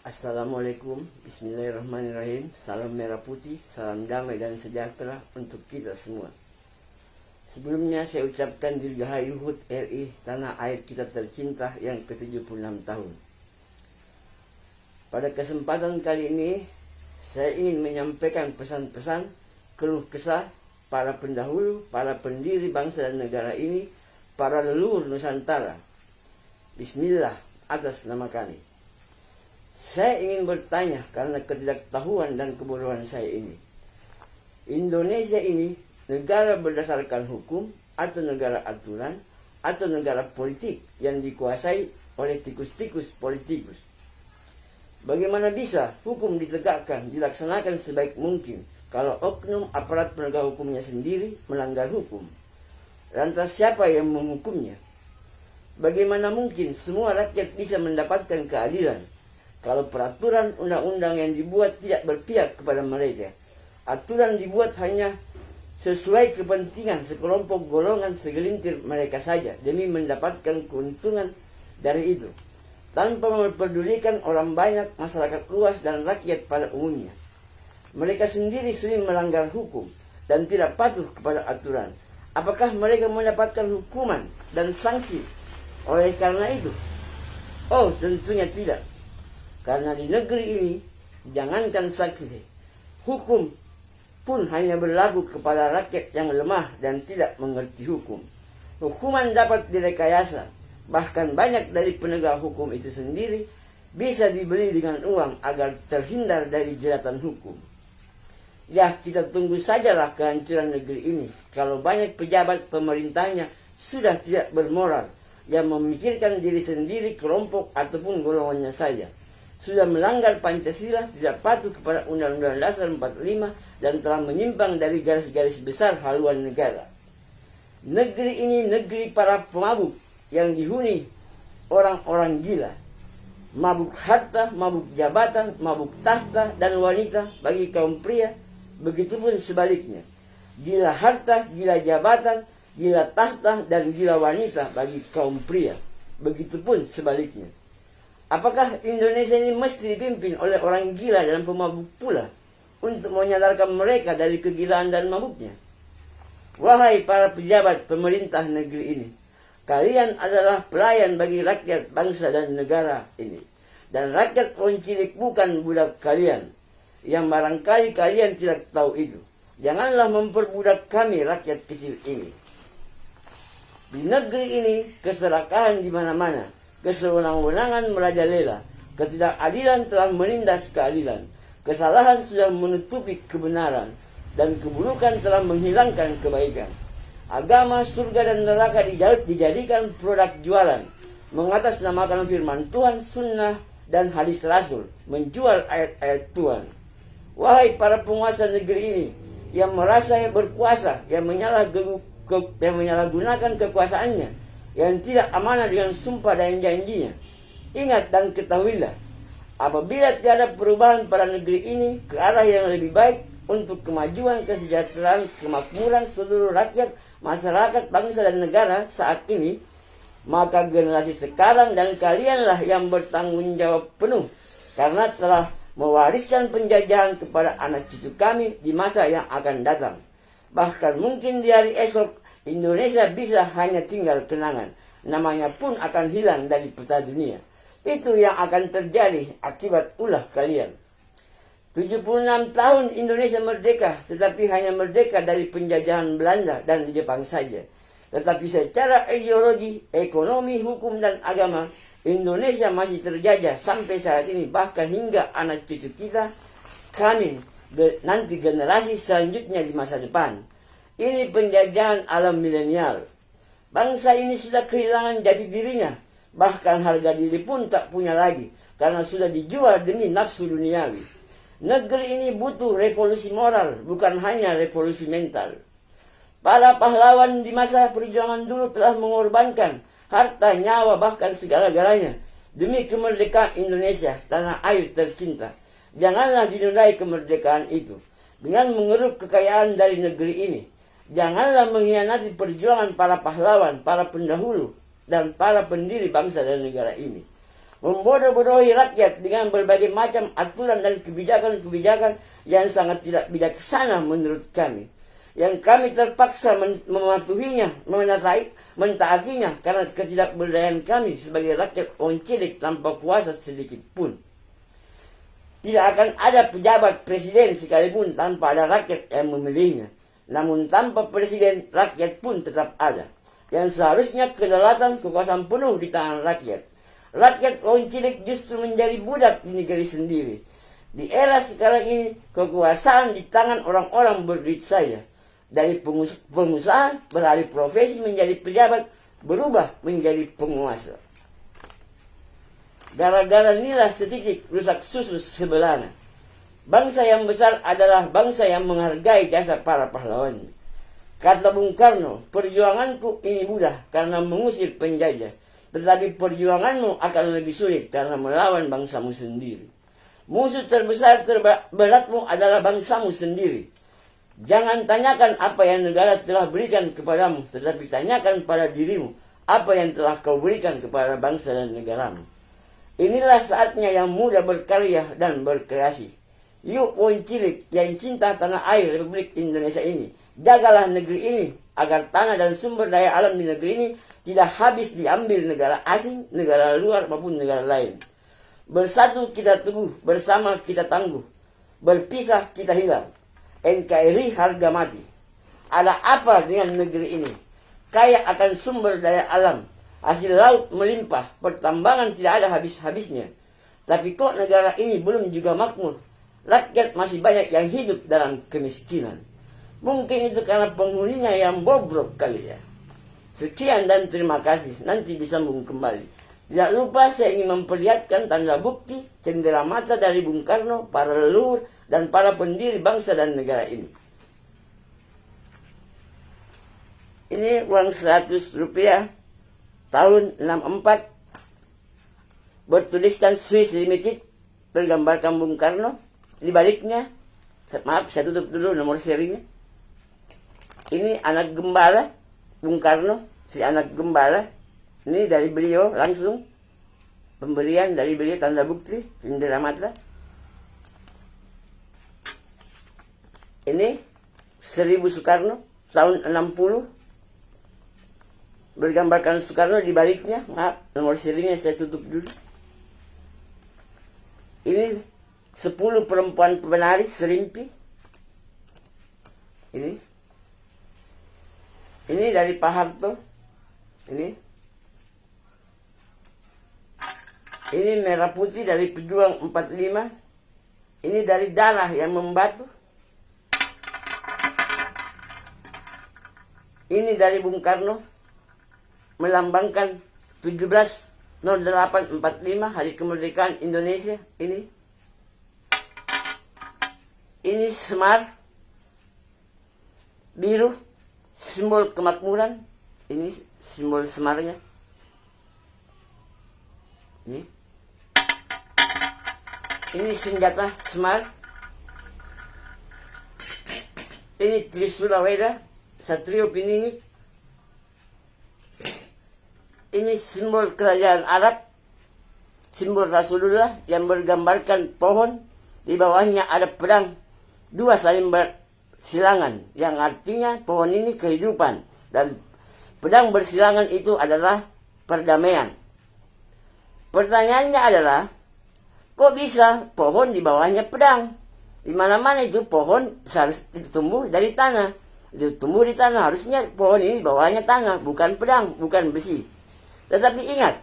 Assalamualaikum, bismillahirrahmanirrahim. Salam merah putih, salam damai dan sejahtera untuk kita semua. Sebelumnya saya ucapkan dirgahayu HUT RI, tanah air kita tercinta yang ke-76 tahun. Pada kesempatan kali ini, saya ingin menyampaikan pesan-pesan, keluh kesah para pendahulu, para pendiri bangsa dan negara ini, para leluhur Nusantara. Bismillah atas nama kami. Saya ingin bertanya karena ketidaktahuan dan kebodohan saya ini. Indonesia ini negara berdasarkan hukum atau negara aturan atau negara politik yang dikuasai oleh tikus-tikus politikus. Bagaimana bisa hukum ditegakkan, dilaksanakan sebaik mungkin kalau oknum aparat penegak hukumnya sendiri melanggar hukum? Lantas siapa yang menghukumnya? Bagaimana mungkin semua rakyat bisa mendapatkan keadilan kalau peraturan undang-undang yang dibuat tidak berpihak kepada mereka? Aturan dibuat hanya sesuai kepentingan sekelompok golongan segelintir mereka saja demi mendapatkan keuntungan dari itu, tanpa memperdulikan orang banyak, masyarakat luas, dan rakyat pada umumnya. Mereka sendiri sering melanggar hukum dan tidak patuh kepada aturan. Apakah mereka mendapatkan hukuman dan sanksi oleh karena itu? Oh, tentunya tidak. Karena di negeri ini, jangankan sanksi, hukum pun hanya berlaku kepada rakyat yang lemah dan tidak mengerti hukum. Hukuman dapat direkayasa, bahkan banyak dari penegak hukum itu sendiri bisa dibeli dengan uang agar terhindar dari jeratan hukum. Ya, kita tunggu sajalah kehancuran negeri ini kalau banyak pejabat pemerintahnya sudah tidak bermoral, yang memikirkan diri sendiri, kelompok ataupun golongannya saja, sudah melanggar Pancasila, tidak patuh kepada Undang-Undang Dasar 45, dan telah menyimpang dari garis-garis besar haluan negara. Negeri ini negeri para pemabuk yang dihuni orang-orang gila. Mabuk harta, mabuk jabatan, mabuk tahta dan wanita bagi kaum pria, begitupun sebaliknya. Gila harta, gila jabatan, gila tahta, dan gila wanita bagi kaum pria, begitupun sebaliknya. Apakah Indonesia ini mesti dipimpin oleh orang gila dan pemabuk pula untuk menyadarkan mereka dari kegilaan dan mabuknya? Wahai para pejabat pemerintah negeri ini, kalian adalah pelayan bagi rakyat, bangsa, dan negara ini. Dan rakyat pohon cilik bukan budak kalian, yang barangkali kalian tidak tahu itu. Janganlah memperbudak kami, rakyat kecil ini. Di negeri ini, keserakahan di mana-mana. Kesewenang-wenangan merajalela, ketidakadilan telah menindas keadilan, kesalahan sudah menutupi kebenaran, dan keburukan telah menghilangkan kebaikan. Agama, surga, dan neraka dijadikan produk jualan, mengatasnamakan firman Tuhan, sunnah, dan hadis Rasul, menjual ayat-ayat Tuhan. Wahai para penguasa negeri ini, yang merasa berkuasa, yang menyalahgunakan kekuasaannya, yang tidak amanah dengan sumpah dan janjinya, ingat dan ketahuilah, apabila tidak ada perubahan pada negeri ini ke arah yang lebih baik untuk kemajuan, kesejahteraan, kemakmuran seluruh rakyat, masyarakat, bangsa, dan negara saat ini, maka generasi sekarang dan kalianlah yang bertanggung jawab penuh, karena telah mewariskan penjajahan kepada anak cucu kami di masa yang akan datang. Bahkan mungkin di hari esok Indonesia bisa hanya tinggal kenangan, namanya pun akan hilang dari peta dunia. Itu yang akan terjadi akibat ulah kalian. 76 tahun Indonesia merdeka, tetapi hanya merdeka dari penjajahan Belanda dan Jepang saja. Tetapi secara ideologi, ekonomi, hukum, dan agama, Indonesia masih terjajah sampai saat ini, bahkan hingga anak cucu kita, kami, nanti generasi selanjutnya di masa depan. Ini penjajahan alam milenial. Bangsa ini sudah kehilangan jati dirinya, bahkan harga diri pun tak punya lagi, karena sudah dijual demi nafsu duniawi. Negeri ini butuh revolusi moral, bukan hanya revolusi mental. Para pahlawan di masa perjuangan dulu telah mengorbankan harta, nyawa, bahkan segala-galanya demi kemerdekaan Indonesia, tanah air tercinta. Janganlah dinodai kemerdekaan itu dengan mengeruk kekayaan dari negeri ini. Janganlah mengkhianati perjuangan para pahlawan, para pendahulu, dan para pendiri bangsa dan negara ini. membodoh-bodohi rakyat dengan berbagai macam aturan dan kebijakan-kebijakan yang sangat tidak bijaksana menurut kami, yang kami terpaksa mematuhinya, mentaatinya karena ketidakberdayaan kami sebagai rakyat cilik tanpa kuasa sedikit pun. Tidak akan ada pejabat presiden sekalipun tanpa ada rakyat yang memilihnya. Namun tanpa presiden, rakyat pun tetap ada, yang seharusnya kedaulatan kekuasaan penuh di tangan rakyat. Rakyat cilik justru menjadi budak di negeri sendiri. Di era sekarang ini, kekuasaan di tangan orang-orang berduit saja. Dari pengusaha beralih profesi menjadi pejabat, berubah menjadi penguasa. Gara-gara nilai setitik rusak susu sebelana. Bangsa yang besar adalah bangsa yang menghargai jasa para pahlawan. Kata Bung Karno, perjuanganku ini mudah karena mengusir penjajah. Tetapi perjuanganmu akan lebih sulit karena melawan bangsamu sendiri. Musuh terbesar terberatmu adalah bangsamu sendiri. Jangan tanyakan apa yang negara telah berikan kepadamu, tetapi tanyakan pada dirimu apa yang telah kau berikan kepada bangsa dan negaramu. Inilah saatnya yang muda berkarya dan berkreasi. Yuk cilik yang cinta tanah air Republik Indonesia ini, jagalah negeri ini agar tanah dan sumber daya alam di negeri ini tidak habis diambil negara asing, negara luar maupun negara lain. Bersatu kita teguh, bersama kita tangguh. Berpisah kita hilang. NKRI harga mati. Ada apa dengan negeri ini? Kaya akan sumber daya alam. Hasil laut melimpah, pertambangan tidak ada habis-habisnya. Tapi kok negara ini belum juga makmur? Rakyat masih banyak yang hidup dalam kemiskinan. Mungkin itu karena penghuninya yang bobrok kali ya. Sekian dan terima kasih. Nanti disambung kembali. Tidak lupa saya ingin memperlihatkan tanda bukti cendera mata dari Bung Karno, para leluhur, dan para pendiri bangsa dan negara ini. Ini uang 100 rupiah tahun 64. Bertuliskan Swiss Limited, bergambarkan Bung Karno. Di baliknya, maaf saya tutup dulu nomor serinya. Ini anak gembala Bung Karno, si anak gembala. Ini dari beliau langsung. Pemberian dari beliau, tanda bukti, cendera mata. Ini 1000 Soekarno, tahun 60. Bergambarkan Soekarno di baliknya. Maaf, nomor serinya saya tutup dulu. Ini 10 perempuan penaris Serimpi. Ini dari Pak Harto. Ini merah putih dari pejuang 45. Ini dari darah yang membatu. Ini dari Bung Karno, melambangkan 17/08/45 hari kemerdekaan Indonesia. Ini semar biru, simbol kemakmuran. Ini simbol semarnya. Ini senjata semar. Ini Trisula Weda, Satrio Piningit. Ini simbol kerajaan Arab, simbol Rasulullah yang bergambarkan pohon. Di bawahnya ada pedang, dua saling bersilangan, yang artinya pohon ini kehidupan. Dan pedang bersilangan itu adalah perdamaian. Pertanyaannya adalah, kok bisa pohon di bawahnya pedang? Di mana-mana itu pohon harus tumbuh dari tanah. Itu tumbuh di tanah, harusnya pohon ini di bawahnya tanah, bukan pedang, bukan besi. Tetapi ingat,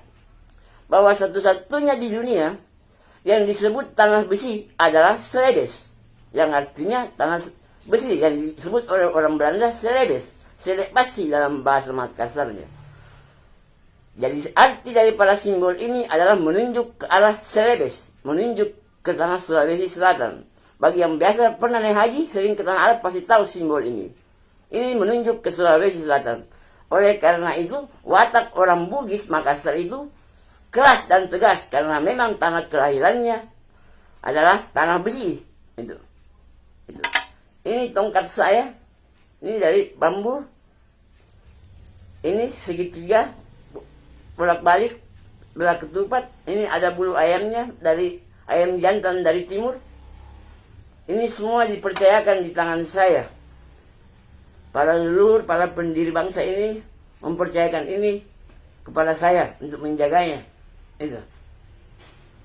bahwa satu-satunya di dunia yang disebut tanah besi adalah Celebes. Yang artinya tanah besi, yang disebut oleh orang Belanda Celebes. Selepasi dalam bahasa Makassarnya. Jadi arti daripada simbol ini adalah menunjuk ke arah Celebes, menunjuk ke tanah Sulawesi Selatan. Bagi yang biasa pernah naik haji, sering ke tanah Arab pasti tahu simbol ini. Ini menunjuk ke Sulawesi Selatan. Oleh karena itu, watak orang Bugis Makassar itu keras dan tegas karena memang tanah kelahirannya adalah tanah besi. Itu. Ini tongkat saya, ini dari bambu. Ini segitiga bolak-balik belah ketupat, ini ada bulu ayamnya dari ayam jantan dari timur. Ini semua dipercayakan di tangan saya. Para leluhur, para pendiri bangsa ini mempercayakan ini kepada saya untuk menjaganya. Itu.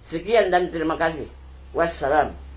Sekian dan terima kasih. Wassalam.